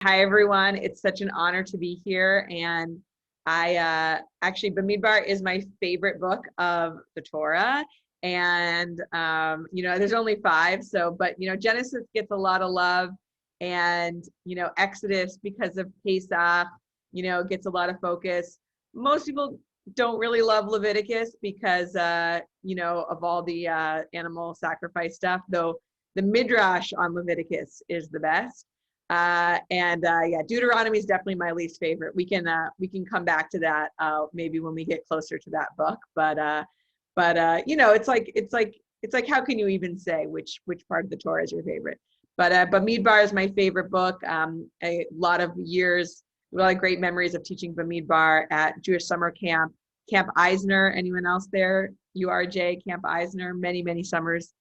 Hi, everyone. It's such an honor to be here. And actually, Bamidbar is my favorite book of the Torah. And, there's only five. But Genesis gets a lot of love. And, Exodus, because of Pesach, gets a lot of focus. Most people don't really love Leviticus because, of all the animal sacrifice stuff, though the Midrash on Leviticus is the best. Yeah, Deuteronomy is definitely my least favorite. We can come back to that maybe when we get closer to that book. It's like how can you even say which part of the Torah is your favorite? But Bamidbar is my favorite book. A lot of great memories of teaching Bamidbar at Jewish summer camp, Camp Eisner. Anyone else there? URJ Camp Eisner. Many summers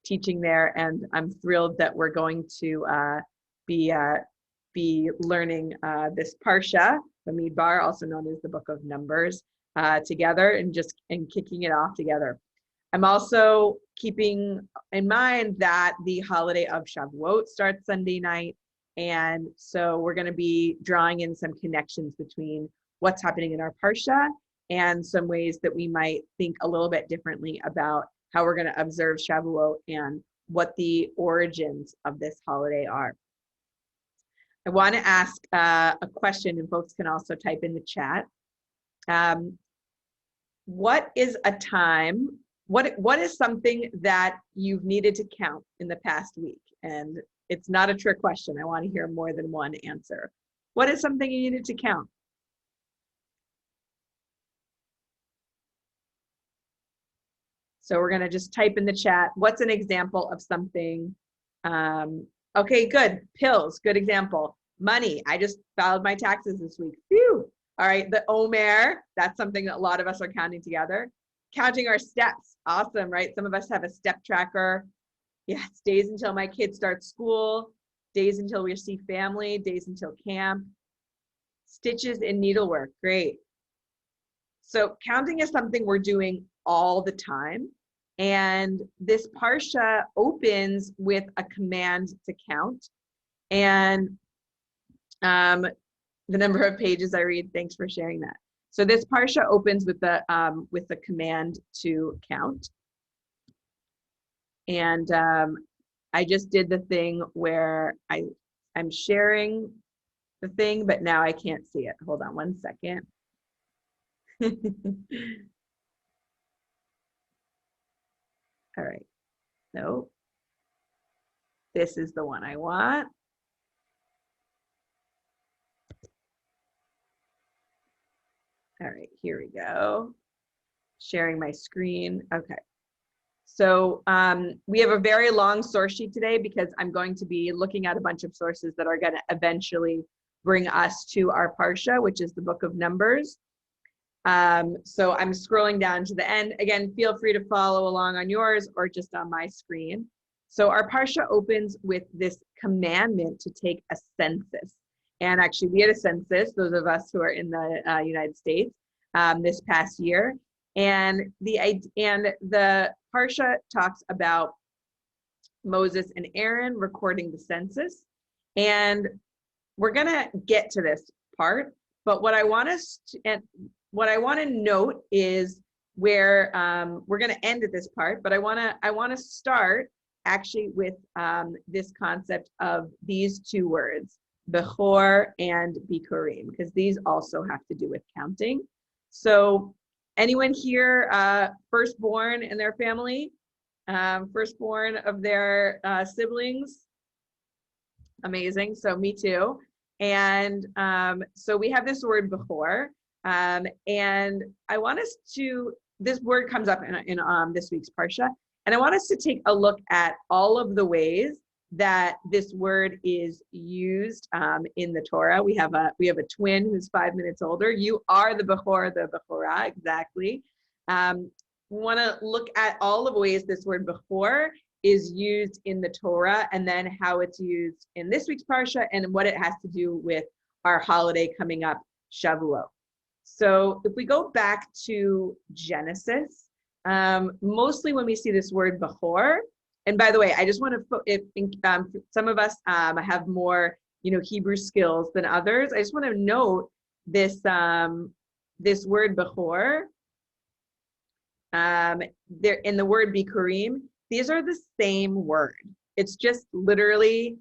teaching there, and I'm thrilled that we're going to be learning this Parsha, Bamidbar, also known as the Book of Numbers, together and kicking it off together. I'm also keeping in mind that the holiday of Shavuot starts Sunday night, and so we're going to be drawing in some connections between what's happening in our Parsha and some ways that we might think a little bit differently about how we're going to observe Shavuot and what the origins of this holiday are. I want to ask a question, and folks can also type in the chat. What is a time? What is something that you've needed to count in the past week? And it's not a trick question. I want to hear more than one answer. What is something you needed to count? So we're going to just type in the chat. What's an example of something? Okay, good. Pills, good example. Money, I just filed my taxes this week. Phew. All right, the Omer, that's something that a lot of us are counting together. Counting our steps, awesome, right? Some of us have a step tracker. Yes, days until my kids start school, days until we see family, days until camp. Stitches and needlework, great. So counting is something we're doing all the time. And this Parsha opens with a command to count. And the number of pages I read, thanks for sharing that. So this Parsha opens with the command to count. And I just did the thing where I'm sharing the thing, but now I can't see it. Hold on one second. All right, no, this is the one I want. All right, here we go. Sharing my screen. Okay. So we have a very long source sheet today because I'm going to be looking at a bunch of sources that are going to eventually bring us to our Parsha, which is the Book of Numbers. So I'm scrolling down to the end. Again, feel free to follow along on yours or just on my screen. So our Parsha opens with this commandment to take a census. And actually, we had a census, those of us who are in the United States, this past year. And the Parsha talks about Moses and Aaron recording the census. And we're going to get to this part. But what I want to note is where we're going to end at this part. But I want to start actually with this concept of these two words, Bechor and Bikkurim, because these also have to do with counting. So anyone here firstborn in their family? Firstborn of their siblings? Amazing. So me too. And so we have this word Bechor. And I want us to, this word comes up in this week's Parsha. And I want us to take a look at all of the ways that this word is used in the Torah. We have a twin who's 5 minutes older. You are the Bechor, the Bechorah, exactly. We want to look at all of the ways this word Bechor is used in the Torah, and then how it's used in this week's Parsha, and what it has to do with our holiday coming up, Shavuot. So if we go back to Genesis, mostly when we see this word Bechor, and by the way, I just want to, if some of us have more Hebrew skills than others. I just want to note this this word Bechor. There in the word Bikkurim, these are the same word. It's just literally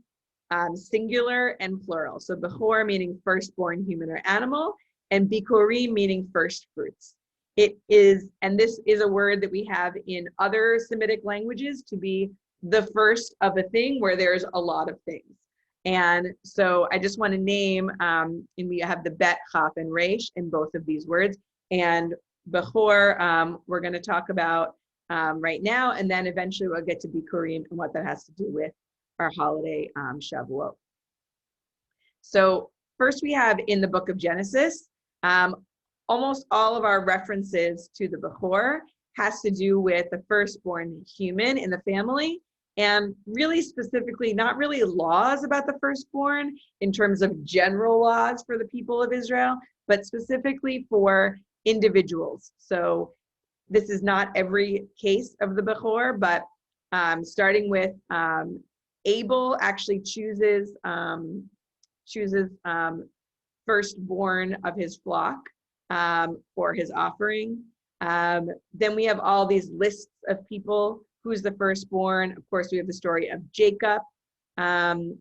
singular and plural. So Bechor meaning firstborn human or animal, and Bikkurim meaning first fruits. It is, and this is a word that we have in other Semitic languages to be the first of a thing where there's a lot of things. And so I just want to name, and we have the Bet, Chaf, and Resh in both of these words. And Bechor, we're going to talk about right now, and then eventually we'll get to Bikkurim and what that has to do with our holiday Shavuot. So first we have in the book of Genesis, almost all of our references to the Bechor has to do with the firstborn human in the family, and really specifically, not really laws about the firstborn in terms of general laws for the people of Israel, but specifically for individuals. So this is not every case of the Bechor, but starting with Abel actually chooses firstborn of his flock for his offering. Then we have all these lists of people. Who's the firstborn? Of course, we have the story of Jacob. And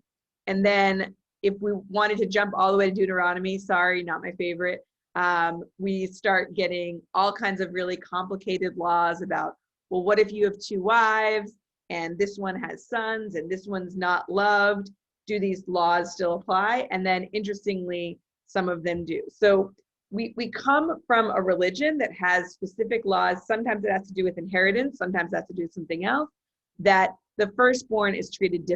then if we wanted to jump all the way to Deuteronomy, sorry, not my favorite, we start getting all kinds of really complicated laws about, well, what if you have two wives and this one has sons and this one's not loved? Do these laws still apply? And then interestingly, some of them do. So we come from a religion that has specific laws. Sometimes it has to do with inheritance. Sometimes it has to do with something else, that the firstborn is treated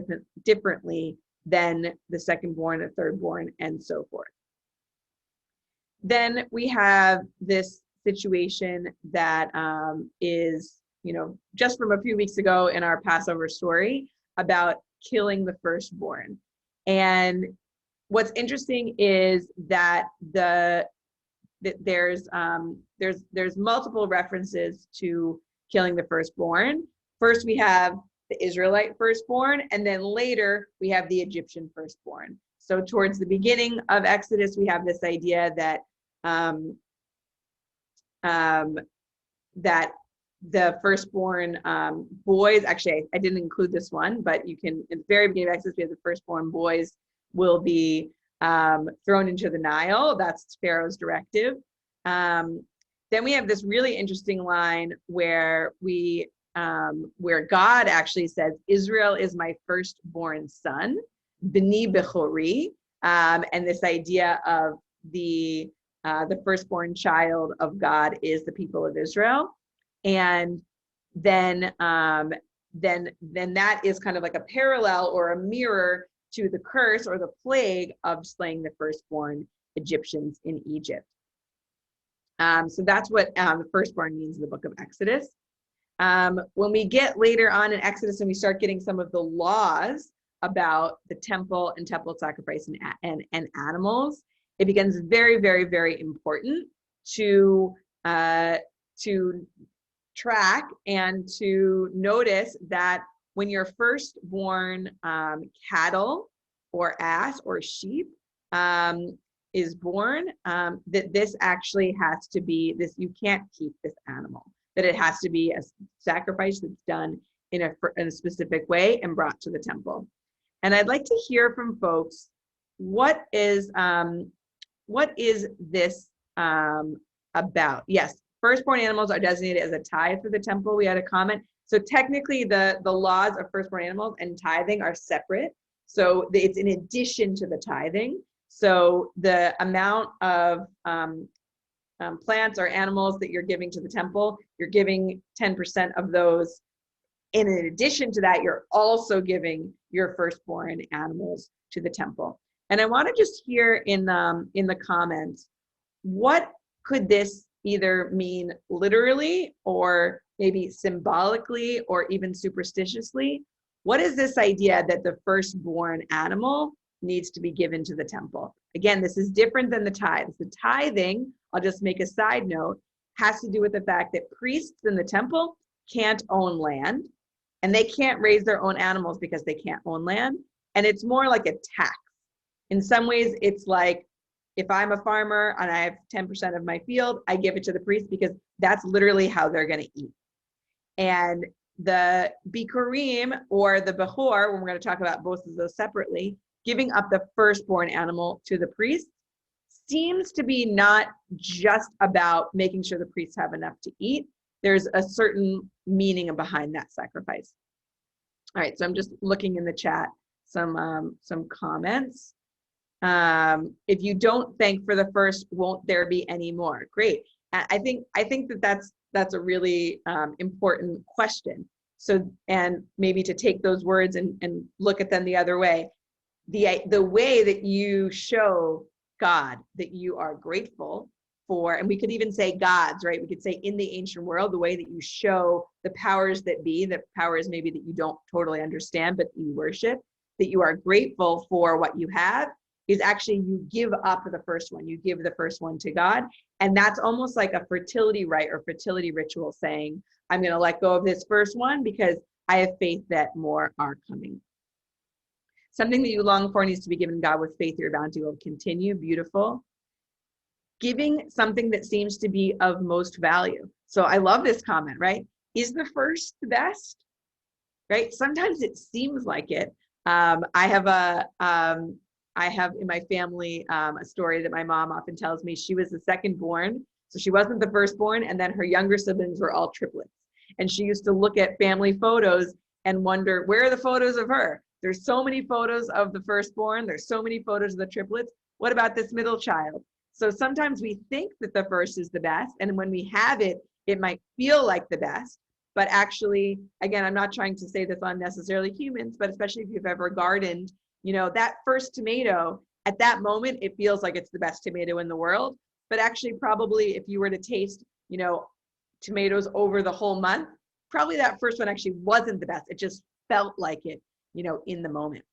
differently than the secondborn, the thirdborn, and so forth. Then we have this situation that is, just from a few weeks ago in our Passover story about killing the firstborn. And what's interesting is that there's multiple references to killing the firstborn. First, we have the Israelite firstborn, and then later we have the Egyptian firstborn. So towards the beginning of Exodus, we have this idea that that the firstborn boys, actually, I didn't include this one, but you can, at the very beginning of Exodus, we have the firstborn boys will be thrown into the Nile. That's Pharaoh's directive. Then we have this really interesting line where where God actually says, Israel is my firstborn son, B'ni Bechori, and this idea of the firstborn child of God is the people of Israel. And then that is kind of like a parallel or a mirror to the curse or the plague of slaying the firstborn Egyptians in Egypt. So that's what the firstborn means in the book of Exodus. When we get later on in Exodus and we start getting some of the laws about the temple and temple sacrifice and animals, it becomes very, very, very important to track and to notice that when your firstborn cattle or ass or sheep is born, that this actually has to be this, you can't keep this animal, that it has to be a sacrifice that's done in a specific way and brought to the temple. And I'd like to hear from folks, what is this about? Yes, firstborn animals are designated as a tithe for the temple. We had a comment. So technically the laws of firstborn animals and tithing are separate. So it's in addition to the tithing. So the amount of plants or animals that you're giving to the temple, you're giving 10% of those. And in addition to that, you're also giving your firstborn animals to the temple. And I want to just hear in the comments, what could this either mean literally or maybe symbolically or even superstitiously? What is this idea that the firstborn animal needs to be given to the temple? Again, this is different than the tithes. The tithing, I'll just make a side note, has to do with the fact that priests in the temple can't own land and they can't raise their own animals because they can't own land. And it's more like a tax. In some ways, it's like, if I'm a farmer and I have 10% of my field, I give it to the priest because that's literally how they're going to eat. And the Bikkurim, or the Bechor, when we're going to talk about both of those separately, giving up the firstborn animal to the priest, seems to be not just about making sure the priests have enough to eat. There's a certain meaning behind that sacrifice. All right, so I'm just looking in the chat, some comments. If you don't thank for the first, won't there be any more? Great. I think that's a really important question. So, and maybe to take those words and look at them the other way. The way that you show God that you are grateful for, and we could even say gods, right? We could say in the ancient world, the way that you show the powers that be, the powers maybe that you don't totally understand, but you worship, that you are grateful for what you have, is actually you give up the first one. You give the first one to God. And that's almost like a fertility rite or fertility ritual, saying, I'm going to let go of this first one because I have faith that more are coming. Something that you long for needs to be given God. With faith, your bounty will continue. Beautiful. Giving something that seems to be of most value. So I love this comment, right? Is the first the best? Right? Sometimes it seems like it. I have in my family a story that my mom often tells me. She was the second born, so she wasn't the firstborn, and then her younger siblings were all triplets. And she used to look at family photos and wonder, where are the photos of her? There's so many photos of the firstborn. There's so many photos of the triplets. What about this middle child? So sometimes we think that the first is the best, and when we have it, it might feel like the best. But actually, again, I'm not trying to say this on necessarily humans, but especially if you've ever gardened, you know, that first tomato, at that moment, it feels like it's the best tomato in the world. But actually, probably if you were to taste, you know, tomatoes over the whole month, probably that first one actually wasn't the best. It just felt like it, you know, in the moment.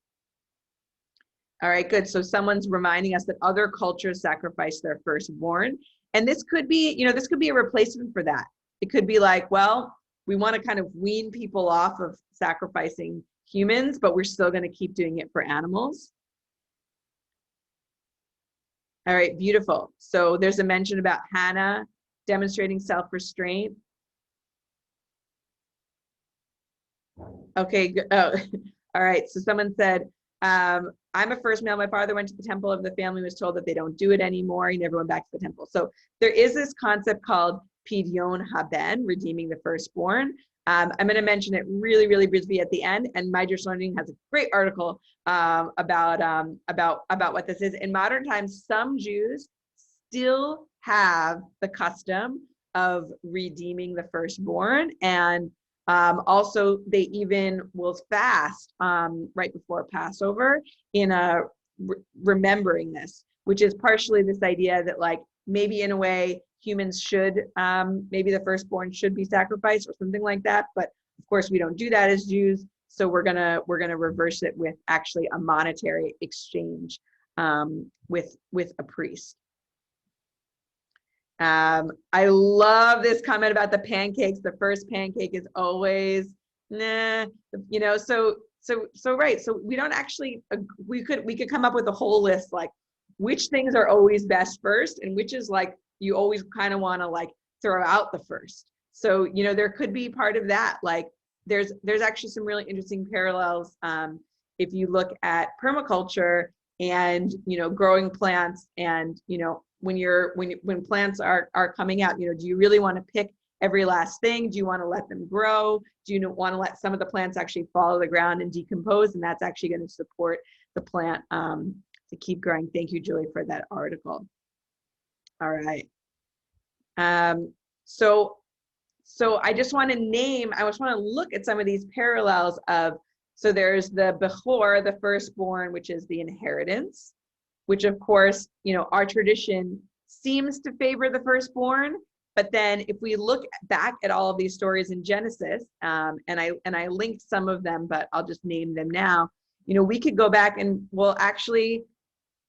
All right, good. So someone's reminding us that other cultures sacrifice their firstborn. And this could be, you know, this could be a replacement for that. It could be like, well, we want to kind of wean people off of sacrificing humans, but we're still going to keep doing it for animals. All right, beautiful. So there's a mention about Hannah demonstrating self-restraint. Okay, oh, all right. So someone said, I'm a first male. My father went to the temple of the family, was told that they don't do it anymore. He never went back to the temple. So there is this concept called Pidyon Haben, redeeming the firstborn. I'm going to mention it really, really briefly at the end. And My Jewish Learning has a great article about what this is. In modern times, some Jews still have the custom of redeeming the firstborn, and also they even will fast right before Passover in remembering this, which is partially this idea that, like, maybe in a way humans should, maybe the firstborn should be sacrificed or something like that. But of course we don't do that as Jews. So we're gonna reverse it with actually a monetary exchange with a priest. I love this comment about the pancakes. The first pancake is always, nah, you know, so right. So we don't actually, we could come up with a whole list, like which things are always best first and which is like, you always kind of want to like throw out the first. So, you know, there could be part of that. Like there's actually some really interesting parallels. If you look at permaculture and, you know, growing plants, and, you know, when plants are coming out, you know, do you really want to pick every last thing? Do you want to let them grow? Do you want to let some of the plants actually fall to the ground and decompose? And that's actually going to support the plant to keep growing. Thank you, Julie, for that article. All right. So I just want to look at some of these parallels of, so there's the Bechor, the firstborn, which is the inheritance, which of course, you know, our tradition seems to favor the firstborn. But then if we look back at all of these stories in Genesis, and I linked some of them, but I'll just name them now. You know, we could go back and, well, actually,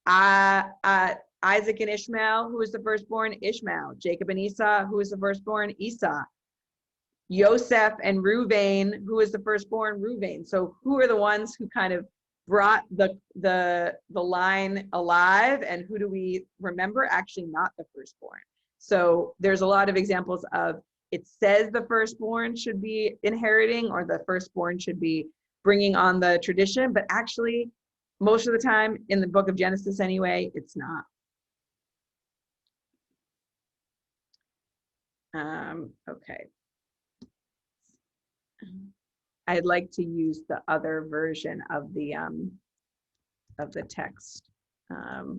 Isaac and Ishmael, who was the firstborn? Ishmael. Jacob and Esau, who was the firstborn? Esau. Yosef and Reuven, who was the firstborn? Reuven. So who are the ones who kind of brought the line alive. And who do we remember? Actually, not the firstborn. So there's a lot of examples of, it says the firstborn should be inheriting, or the firstborn should be bringing on the tradition, but actually most of the time in the book of Genesis anyway, it's not. Okay. I'd like to use the other version of the text. So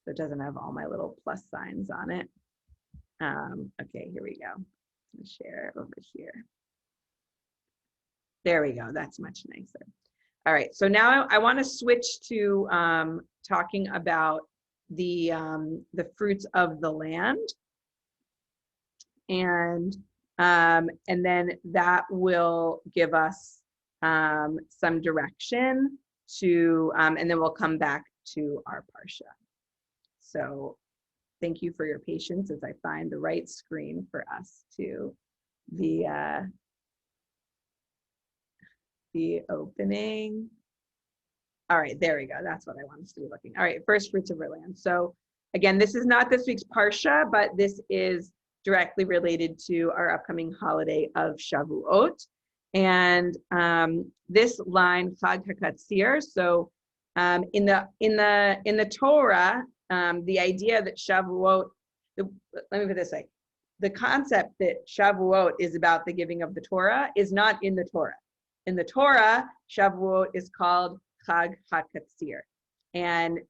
it doesn't have all my little plus signs on it. Okay, here we go. Let's share over here. There we go. That's much nicer. All right. So now I want to switch to talking about the fruits of the land, and then that will give us some direction to, and then we'll come back to our parsha. So thank you for your patience as I find the right screen for us to the opening. All right, there we go. That's what I want us to be looking. All right, first fruits of our land. So again, this is not this week's parsha, but this is directly related to our upcoming holiday of Shavuot. And this line, Chag HaKatzir. So in the Torah, the idea that Shavuot, let me put it this way, the concept that Shavuot is about the giving of the Torah is not in the Torah. In the Torah, Shavuot is called Chag HaKatzir, and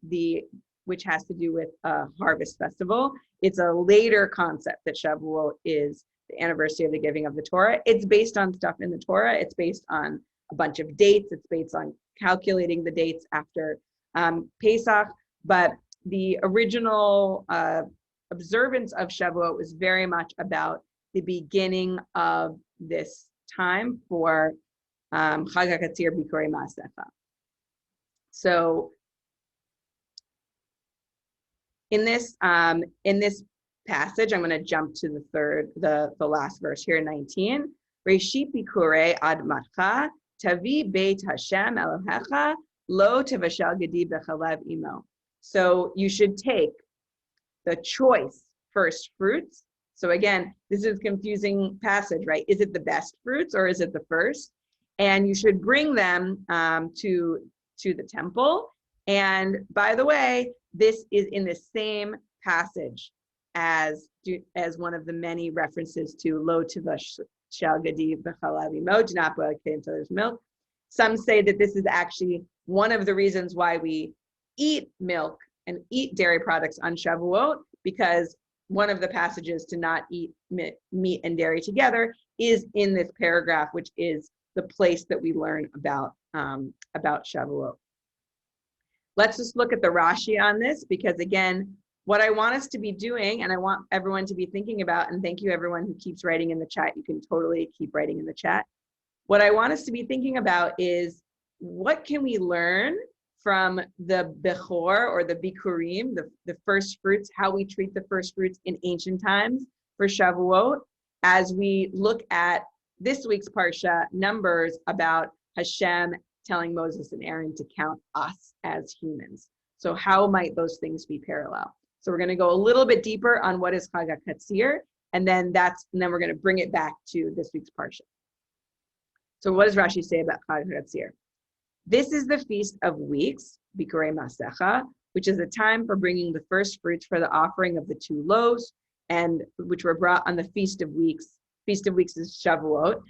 which has to do with a harvest festival. It's a later concept that Shavuot is the anniversary of the giving of the Torah. It's based on stuff in the Torah. It's based on a bunch of dates. It's based on calculating the dates after Pesach, but the original observance of Shavuot was very much about the beginning of this time for Chag HaKatzir Bikkurim Ma'asecha. So in this passage, I'm going to jump to the last verse here, 19. Reshit Bikkurei ad matcha tavi beit Hashem Elohecha lo tevashel gedi bechalev imo. So you should take the choice first fruits. So again, this is a confusing passage, right? Is it the best fruits or is it the first? And you should bring them to the temple. And by the way, this is in the same passage as one of the many references to lo tevashel gedi bechalev imo, do not boil until there's milk. Some say that this is actually one of the reasons why we eat milk and eat dairy products on Shavuot, because one of the passages to not eat meat and dairy together is in this paragraph, which is the place that we learn about Shavuot. Let's just look at the Rashi on this, because again, what I want us to be doing, and I want everyone to be thinking about, and thank you everyone who keeps writing in the chat, you can totally keep writing in the chat. What I want us to be thinking about is, what can we learn from the Bechor or the Bikkurim, the first fruits, how we treat the first fruits in ancient times for Shavuot, as we look at this week's Parsha, Numbers, about Hashem telling Moses and Aaron to count us as humans. So how might those things be parallel? So we're going to go a little bit deeper on what is Chag HaKatzir, and then we're going to bring it back to this week's Parsha. So what does Rashi say about Chag HaKatzir? This is the Feast of Weeks, Bikkurim Ma'asecha, which is a time for bringing the first fruits for the offering of the 2 loaves, and which were brought on the Feast of Weeks. Feast of Weeks is Shavuot.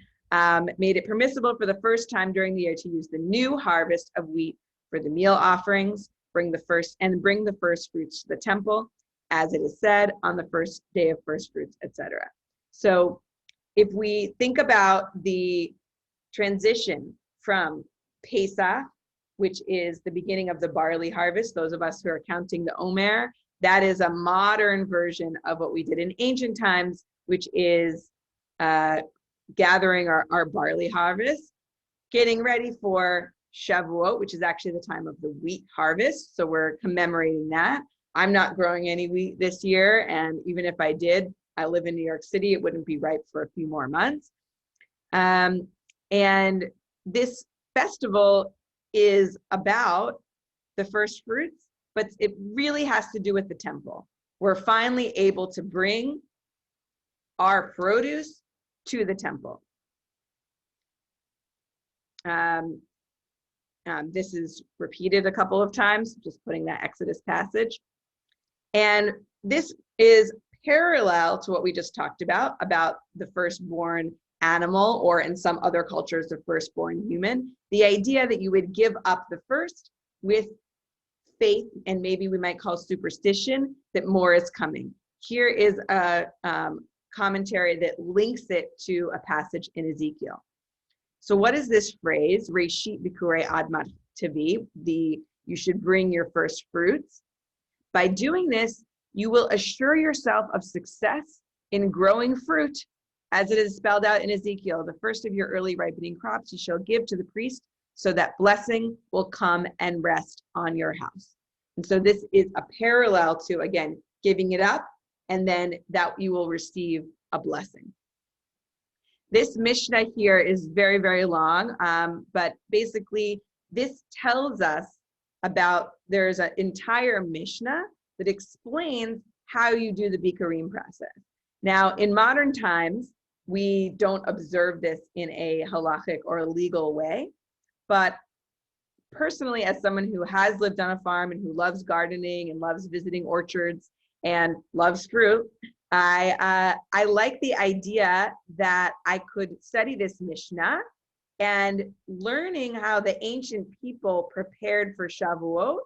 Made it permissible for the first time during the year to use the new harvest of wheat for the meal offerings, bring the first fruits to the temple, as it is said, on the first day of first fruits, etc. So if we think about the transition from Pesach, which is the beginning of the barley harvest, those of us who are counting the Omer, that is a modern version of what we did in ancient times, which is gathering our barley harvest, getting ready for Shavuot, which is actually the time of the wheat harvest. So we're commemorating that. I'm not growing any wheat this year, and even if I did, I live in New York City, it wouldn't be ripe for a few more months. And this festival is about the first fruits, but it really has to do with the temple. We're finally able to bring our produce to the temple. This is repeated a couple of times, just putting that Exodus passage. And this is parallel to what we just talked about the firstborn animal, or in some other cultures, the firstborn human. The idea that you would give up the first with faith, and maybe we might call superstition, that more is coming. Here is a commentary that links it to a passage in Ezekiel. So what is this phrase, Reshit Bikkurei Admat Tavi, you should bring your first fruits? By doing this, you will assure yourself of success in growing fruit, as it is spelled out in Ezekiel. The first of your early ripening crops you shall give to the priest, so that blessing will come and rest on your house. And so this is a parallel to, again, giving it up, and then that you will receive a blessing. This Mishnah here is very, very long, but basically this tells us about, there's an entire Mishnah that explains how you do the Bikkurim process. Now, in modern times, we don't observe this in a halachic or a legal way, but personally, as someone who has lived on a farm and who loves gardening and loves visiting orchards and loves fruit, I like the idea that I could study this Mishnah and learning how the ancient people prepared for Shavuot,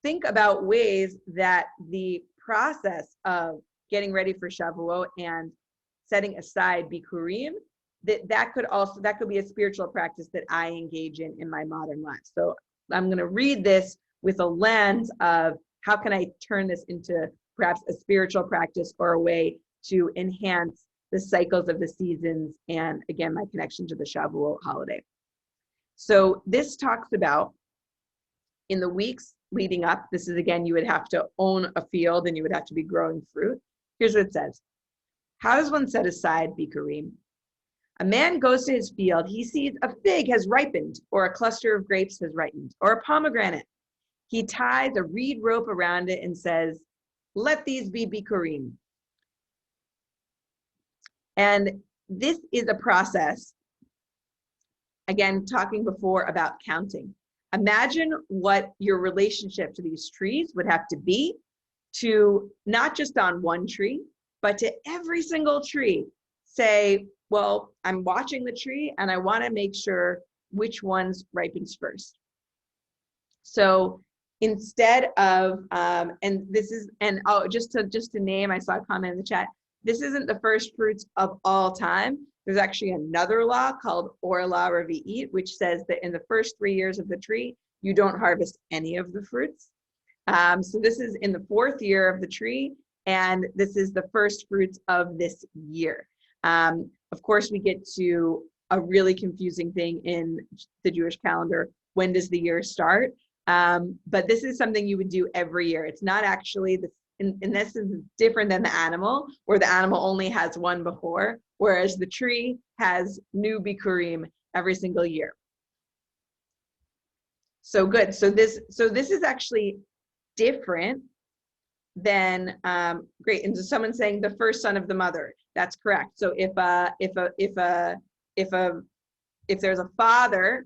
think about ways that the process of getting ready for Shavuot and setting aside Bikkurim, that could be a spiritual practice that I engage in my modern life. So I'm going to read this with a lens of how can I turn this into perhaps a spiritual practice or a way to enhance the cycles of the seasons, and again, my connection to the Shavuot holiday. So this talks about, in the weeks leading up, this is, again, you would have to own a field and you would have to be growing fruit. Here's what it says. How does one set aside Bikkurim? A man goes to his field, he sees a fig has ripened, or a cluster of grapes has ripened, or a pomegranate. He ties a reed rope around it and says, let these be Bikkurim. And this is a process, again, talking before about counting. Imagine what your relationship to these trees would have to be, to not just on one tree, but to every single tree. Say, well, I'm watching the tree and I want to make sure which ones ripens first. So instead of, just to name, I saw a comment in the chat, this isn't the first fruits of all time. There's actually another law called Orla Revi'it, which says that in the first 3 years of the tree, you don't harvest any of the fruits. So this is in the 4th year of the tree, and this is the first fruits of this year. Of course, we get to a really confusing thing in the Jewish calendar. When does the year start? But this is something you would do every year. It's not actually, in this is different than the animal, where the animal only has one before, whereas the tree has new Bikkurim every single year. So good. So this is actually different than great. And so someone's saying the first son of the mother. That's correct. So if there's a father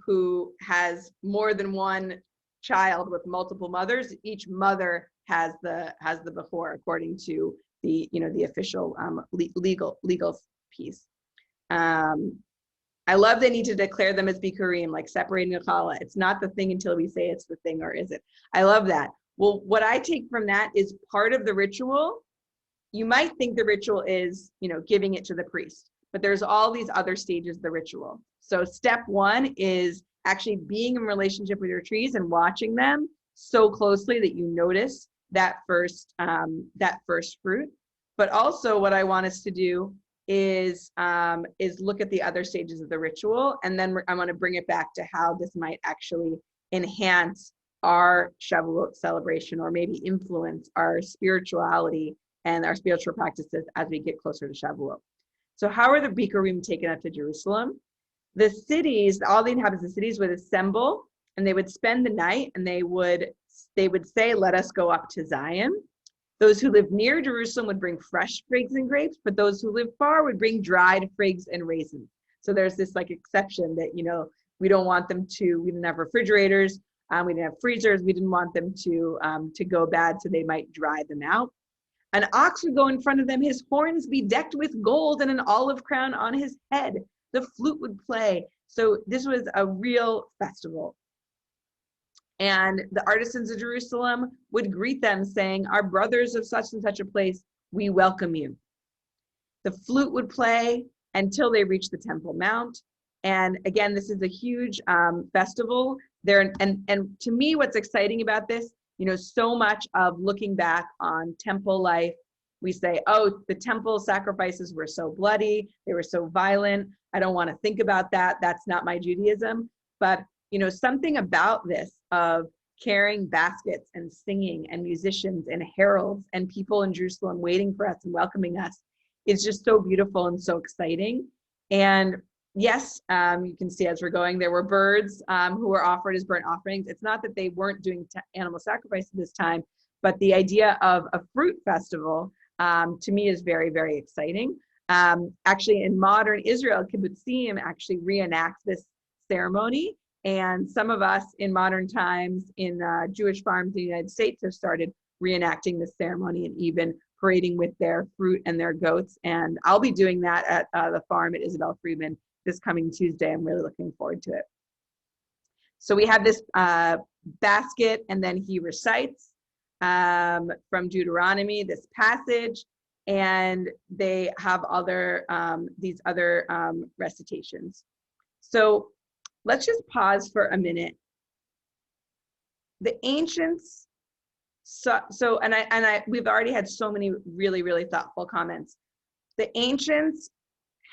who has more than one child with multiple mothers, each mother has the before, according to the official legal piece. I love they need to declare them as Bikkurim, like separating the challah. It's not the thing until we say it's the thing, or is it? I love that. Well, what I take from that is part of the ritual. You might think the ritual is, giving it to the priest, but there's all these other stages of the ritual. So step 1 is actually being in relationship with your trees and watching them so closely that you notice that first fruit. But also what I want us to do is look at the other stages of the ritual, and then I want to bring it back to how this might actually enhance our Shavuot celebration, or maybe influence our spirituality and our spiritual practices as we get closer to Shavuot. So how are the Bikkurim taken up to Jerusalem? the cities, all the inhabitants of the cities would assemble, and they would spend the night, and they would say, let us go up to Zion. Those who lived near Jerusalem would bring fresh figs and grapes, but those who lived far would bring dried figs and raisins. So there's this like exception that, we don't want them to, we didn't have refrigerators, we didn't have freezers, we didn't want them to go bad, so they might dry them out. An ox would go in front of them, his horns be decked with gold and an olive crown on his head. The flute would play. So this was a real festival. And the artisans of Jerusalem would greet them saying, our brothers of such and such a place, we welcome you. The flute would play until they reached the Temple Mount. And again, this is a huge festival there. And to me, what's exciting about this, so much of looking back on temple life, we say, oh, the temple sacrifices were so bloody, they were so violent. I don't want to think about that. That's not my Judaism. But something about this of carrying baskets and singing and musicians and heralds and people in Jerusalem waiting for us and welcoming us is just so beautiful and so exciting. And yes, you can see as we're going, there were birds who were offered as burnt offerings. It's not that they weren't doing animal sacrifice at this time, but the idea of a fruit festival to me is very, very exciting. Actually, in modern Israel, kibbutzim actually reenact this ceremony. And some of us in modern times in Jewish farms in the United States have started reenacting this ceremony and even parading with their fruit and their goats. And I'll be doing that at the farm at Isabel Friedman this coming Tuesday. I'm really looking forward to it. So we have this basket, and then he recites from Deuteronomy, this passage, and they have other these other recitations. So let's just pause for a minute. The ancients, we've already had so many really, really thoughtful comments. The ancients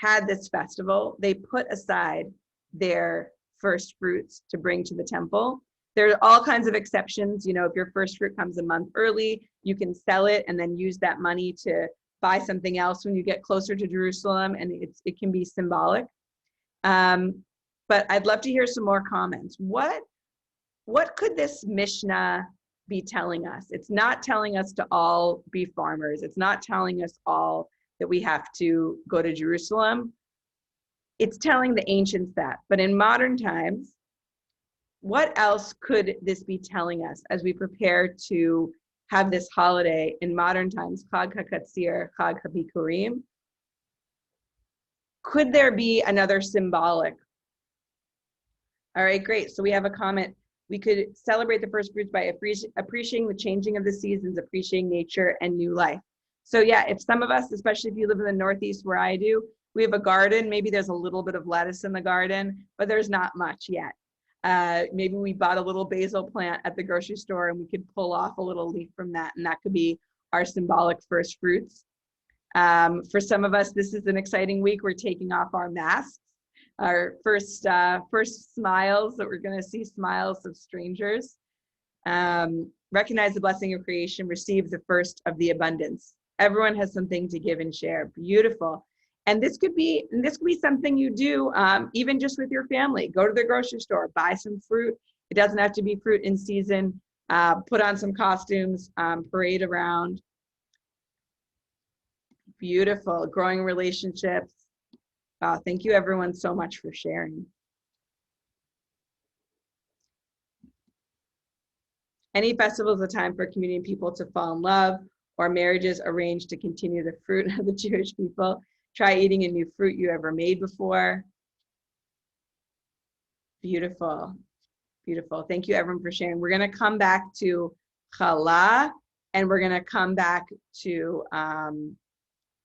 had this festival. They put aside their first fruits to bring to the temple. There are all kinds of exceptions. If your first fruit comes a month early, you can sell it and then use that money to buy something else when you get closer to Jerusalem, and it can be symbolic. But I'd love to hear some more comments. What could this Mishnah be telling us? It's not telling us to all be farmers. It's not telling us all that we have to go to Jerusalem. It's telling the ancients that. But in modern times, what else could this be telling us as we prepare to have this holiday in modern times, Chag HaKatzir, Chag HaBikkurim? Could there be another symbolic? All right, great. So we have a comment. We could celebrate the first fruits by appreciating the changing of the seasons, appreciating nature and new life. So yeah, if some of us, especially if you live in the Northeast where I do, we have a garden, maybe there's a little bit of lettuce in the garden, but there's not much yet. Maybe we bought a little basil plant at the grocery store and we could pull off a little leaf from that, and that could be our symbolic first fruits. For some of us, this is an exciting week. We're taking off our masks. Our first smiles, that we're going to see smiles of strangers. Recognize the blessing of creation, receive the first of the abundance. Everyone has something to give and share. Beautiful. And this could be something you do even just with your family. Go to the grocery store, buy some fruit. It doesn't have to be fruit in season. Put on some costumes, parade around. Beautiful. Growing relationships. Thank you everyone so much for sharing. Any festival is a time for community and people to fall in love, or marriages arranged to continue the fruit of the Jewish people. Try eating a new fruit you ever made before. Beautiful, beautiful. Thank you everyone for sharing. We're gonna come back to challah, and we're gonna come back to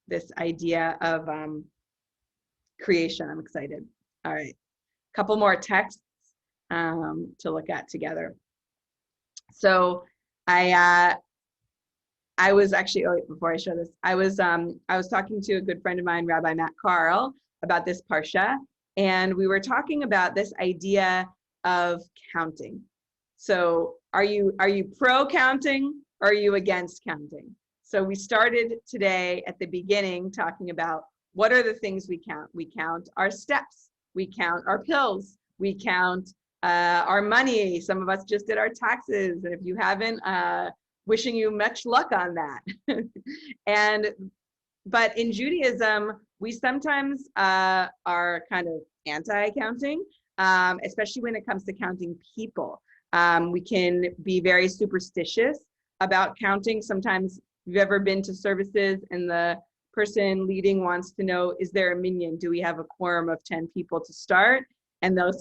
this idea of creation. I'm excited. All right, a couple more texts to look at together. So I was actually, before I show this, I was talking to a good friend of mine, Rabbi Matt Carl, about this parsha, and we were talking about this idea of counting. So are you pro counting, or are you against counting? So we started today at the beginning talking about what are the things we count. We count our steps. We count our pills. We count our money. Some of us just did our taxes. And if you haven't, wishing you much luck on that. But in Judaism, we sometimes are kind of anti-counting, especially when it comes to counting people. We can be very superstitious about counting. Sometimes, if you've ever been to services and the person leading wants to know, is there a minyan? Do we have a quorum of 10 people to start? And they'll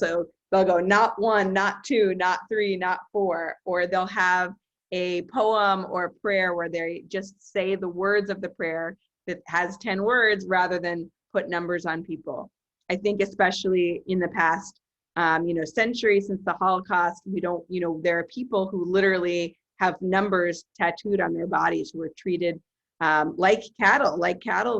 go, not 1, not 2, not 3, not 4, or they'll have a poem or a prayer where they just say the words of the prayer that has 10 words rather than put numbers on people. I think especially in the past, century since the Holocaust, there are people who literally have numbers tattooed on their bodies who are treated like cattle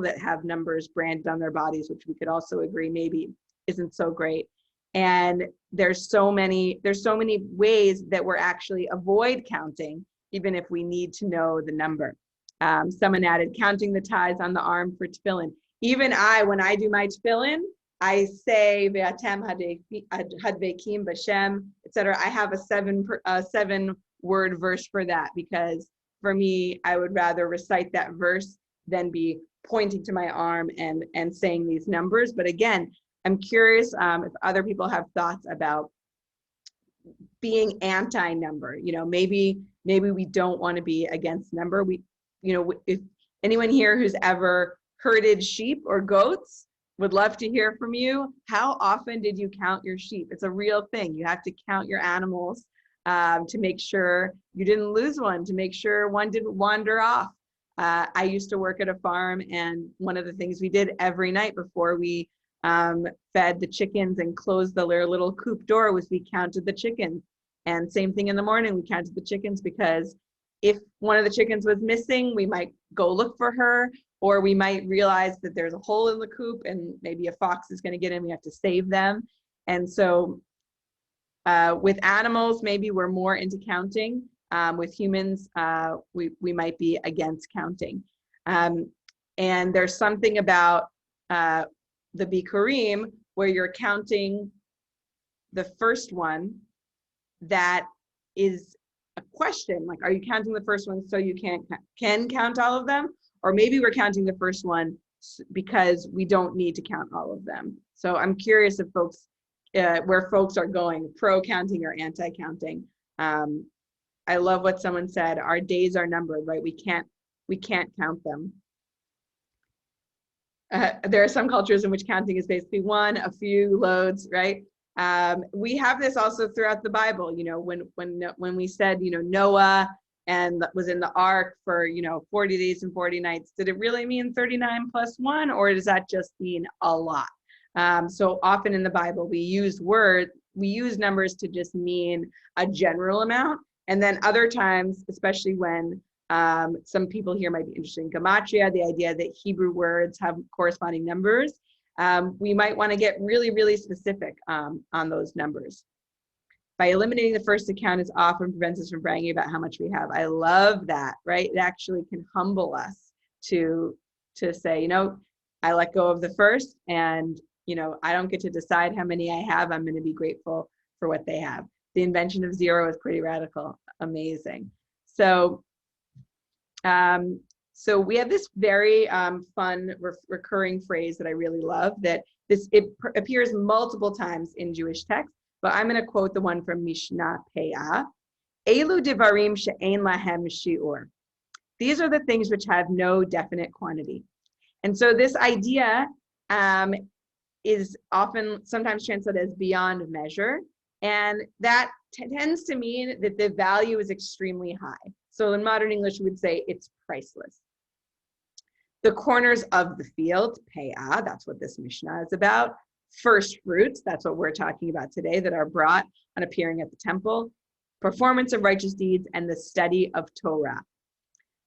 that have numbers branded on their bodies, which we could also agree maybe isn't so great. And there's so many ways that we're actually avoid counting, even if we need to know the number. Someone added counting the ties on the arm for tefillin. Even when I do my tefillin, I say Ve'atem hadvekim b'Shem, etc. I have a 7-word verse for that, because for me, I would rather recite that verse than be pointing to my arm and saying these numbers. But again, I'm curious if other people have thoughts about being anti-number. Maybe we don't want to be against number. If anyone here who's ever herded sheep or goats, would love to hear from you. How often did you count your sheep? It's a real thing. You have to count your animals to make sure you didn't lose one, to make sure one didn't wander off. I used to work at a farm, and one of the things we did every night before we fed the chickens and closed their little coop door was we counted the chickens. And same thing in the morning, we counted the chickens, because if one of the chickens was missing, we might go look for her, or we might realize that there's a hole in the coop and maybe a fox is going to get in, we have to save them. And so with animals, maybe we're more into counting. With humans, we might be against counting. And there's something about the Bikkurim where you're counting the first one that is a question, like, are you counting the first one so you can count all of them? Or maybe we're counting the first one because we don't need to count all of them. So I'm curious if where folks are going, pro-counting or anti-counting. I love what someone said, our days are numbered, right? We can't count them. There are some cultures in which counting is basically one, a few, loads, right? We have this also throughout the Bible. When we said, Noah and was in the ark for 40 days and 40 nights, did it really mean 39 plus 1, or does that just mean a lot? So often in the Bible we use numbers to just mean a general amount, and then other times, especially when some people here might be interested in gematria, the idea that Hebrew words have corresponding numbers, we might want to get really, really specific on those numbers. By eliminating the first account, it often prevents us from bragging about how much we have. I love that, right? It actually can humble us to say, I let go of the first, and I don't get to decide how many I have. I'm going to be grateful for what they have. The invention of zero is pretty radical. Amazing. So we have this very fun recurring phrase that I really love, that it appears multiple times in Jewish texts, but I'm going to quote the one from Mishnah Peah. Elu divarim she'ein lahem shi'ur. These are the things which have no definite quantity. And so this idea is sometimes translated as beyond measure, and that tends to mean that the value is extremely high. So in modern English, we would say it's priceless. The corners of the field, pe'ah, that's what this Mishnah is about. First fruits, that's what we're talking about today, that are brought on appearing at the temple. Performance of righteous deeds and the study of Torah.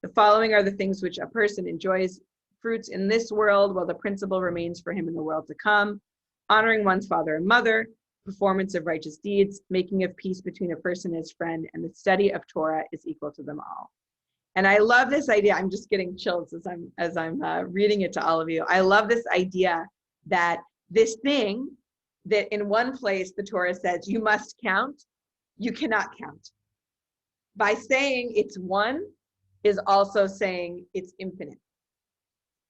The following are the things which a person enjoys fruits in this world, while the principle remains for him in the world to come. Honoring one's father and mother, performance of righteous deeds, making of peace between a person and his friend, and the study of Torah is equal to them all. And I love this idea. I'm just getting chills as I'm reading it to all of you. I love this idea that this thing that in one place the Torah says you must count, you cannot count. By saying it's one is also saying it's infinite.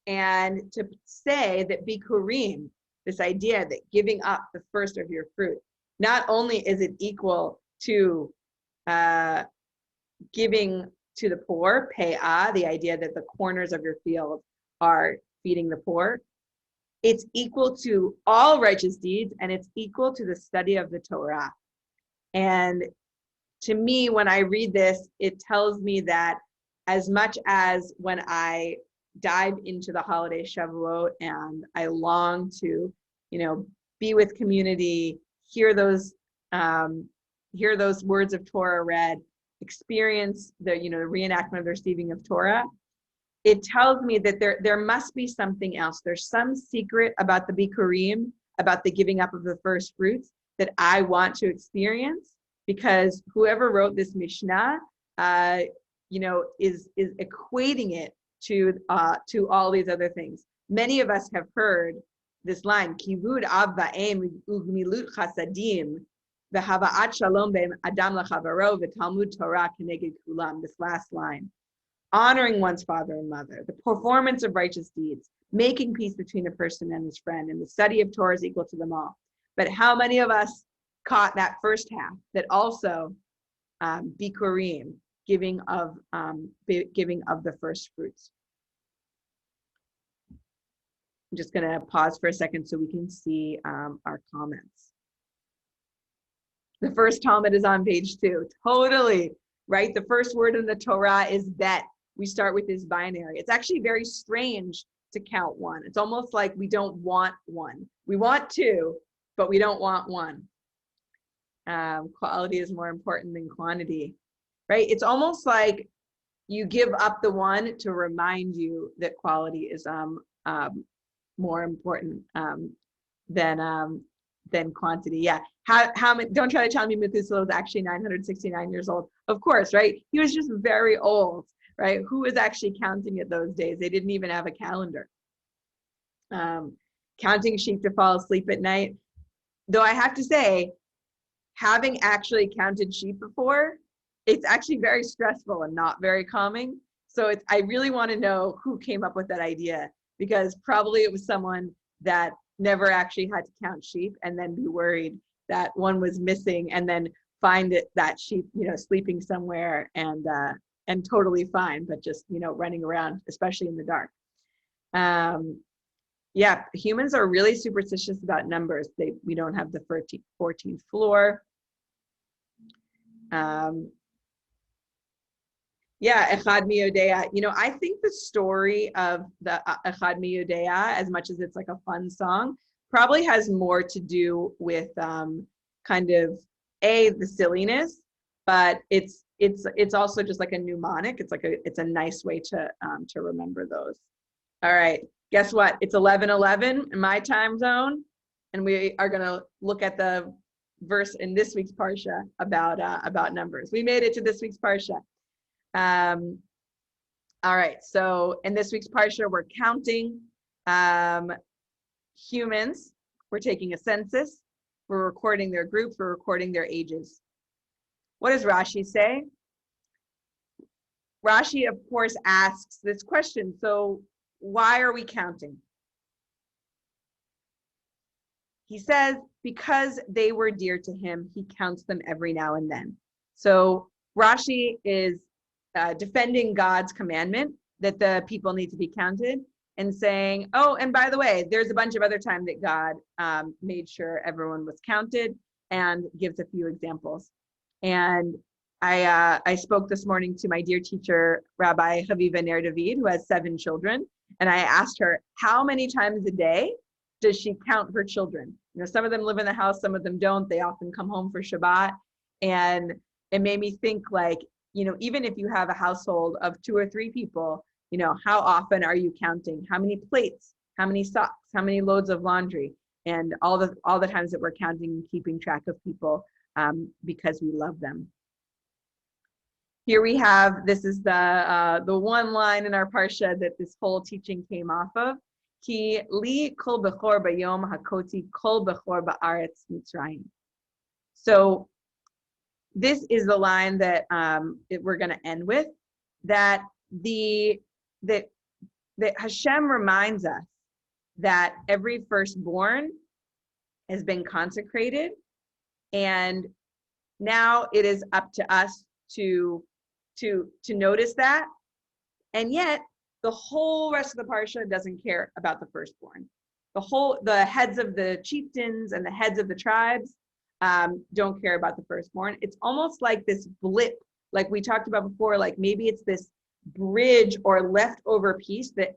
And to say that Bikkurim, this idea that giving up the first of your fruit, not only is it equal to giving to the poor, pe'ah, the idea that the corners of your field are feeding the poor, it's equal to all righteous deeds, and it's equal to the study of the Torah. And to me, when I read this, it tells me that as much as when I dive into the holiday Shavuot and I long to, be with community, hear those words of Torah read, experience the, the reenactment of the receiving of Torah, it tells me that there must be something else. There's some secret about the Bikkurim, about the giving up of the first fruits that I want to experience, because whoever wrote this Mishnah, is equating it to all these other things. Many of us have heard this line, Kivud av va'em ugmilut chasadim v'hava'at shalom be'em adam l'chavaro v'talmud Torah keneged kulam. This last line, honoring one's father and mother, the performance of righteous deeds, making peace between a person and his friend, and the study of Torah is equal to them all. But how many of us caught that first half, that also Bikkurim, giving of the first fruits? I'm just going to pause for a second so we can see our comments. The first Talmud is on page 2. Totally, right? The first word in the Torah is bet. We start with this binary. It's actually very strange to count one. It's almost like we don't want one. We want two, but we don't want one. Quality is more important than quantity, right? It's almost like you give up the one to remind you that quality is more important than quantity. Yeah. How many? Don't try to tell me Methuselah was actually 969 years old. Of course, right? He was just very old, right? Who was actually counting it those days? They didn't even have a calendar. Counting sheep to fall asleep at night. Though I have to say, having actually counted sheep before, it's actually very stressful and not very calming. So I really want to know who came up with that idea, because probably it was someone that never actually had to count sheep and then be worried that one was missing, and then find that sheep, sleeping somewhere and totally fine, but just, running around, especially in the dark. Yeah, humans are really superstitious about numbers. We don't have the 14th floor. Yeah, Echad Mi Yodea. I think the story of the Echad Mi Yodea, as much as it's like a fun song, probably has more to do with kind of the silliness, but it's also just like a mnemonic. It's a nice way to remember those. All right, guess what? It's 11:11 in my time zone, and we are gonna look at the verse in this week's parsha about numbers. We made it to this week's parsha. All right, so in this week's parsha, we're counting humans. We're taking a census. We're recording their groups. We're recording their ages. What does Rashi say? Rashi, of course, asks this question. So why are we counting? He says, because they were dear to him, he counts them every now and then. So Rashi is defending God's commandment that the people need to be counted, and saying, oh, and by the way, there's a bunch of other time that God made sure everyone was counted, and gives a few examples. And I spoke this morning to my dear teacher, Rabbi Haviva Ner David, who has 7 children, and I asked her, how many times a day does she count her children? Some of them live in the house, some of them don't. They often come home for Shabbat. And it made me think, like, even if you have a household of 2 or 3 people, how often are you counting? How many plates? How many socks? How many loads of laundry? And all the times that we're counting and keeping track of people because we love them. Here we have, this is the one line in our parsha that this whole teaching came off of. Ki li kol bechor bayom hakoti kol bechor ba'aretz Mitzrayim. So this is the line that we're going to end with, that Hashem reminds us that every firstborn has been consecrated, and now it is up to us to notice that. And yet the whole rest of the parsha doesn't care about the firstborn. The heads of the chieftains and the heads of the tribes don't care about the firstborn. It's almost like this blip, like we talked about before, like maybe it's this bridge or leftover piece that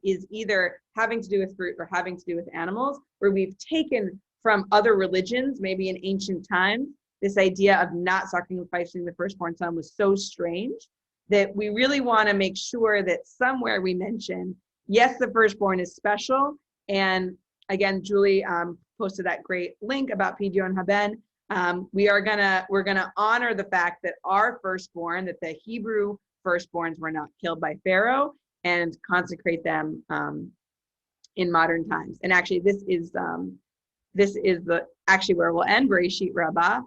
is either having to do with fruit or having to do with animals, where we've taken from other religions, maybe in ancient times, this idea of not sacrificing the firstborn son was so strange that we really want to make sure that somewhere we mention, yes, the firstborn is special. And again, Julie posted that great link about Pidyon Haben. We're gonna honor the fact that our firstborn, that the Hebrew firstborns were not killed by Pharaoh, and consecrate them in modern times. And actually, this is actually where we'll end, Bereshit Rabbah.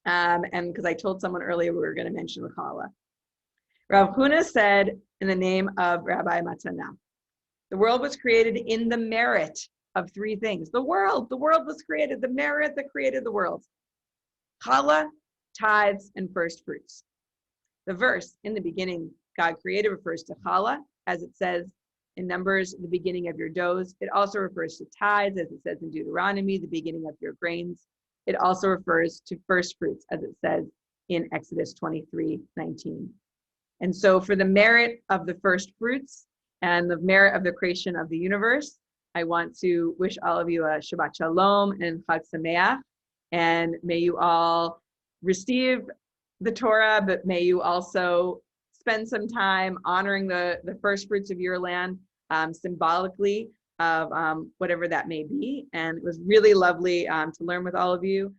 And because I told someone earlier we were going to mention the Challah. Rav Huna said in the name of Rabbi Matana, the world was created in the merit of three things. The world was created, the merit that created the world. Challah, tithes, and first fruits. The verse, in the beginning, God created, refers to Challah, as it says in Numbers, the beginning of your doughs. It also refers to tithes, as it says in Deuteronomy, the beginning of your grains. It also refers to first fruits, as it says in Exodus 23:19. And so for the merit of the first fruits and the merit of the creation of the universe, I want to wish all of you a Shabbat Shalom and Chag Sameach. And may you all receive the Torah, but may you also spend some time honoring the first fruits of your land, symbolically of whatever that may be. And it was really lovely to learn with all of you.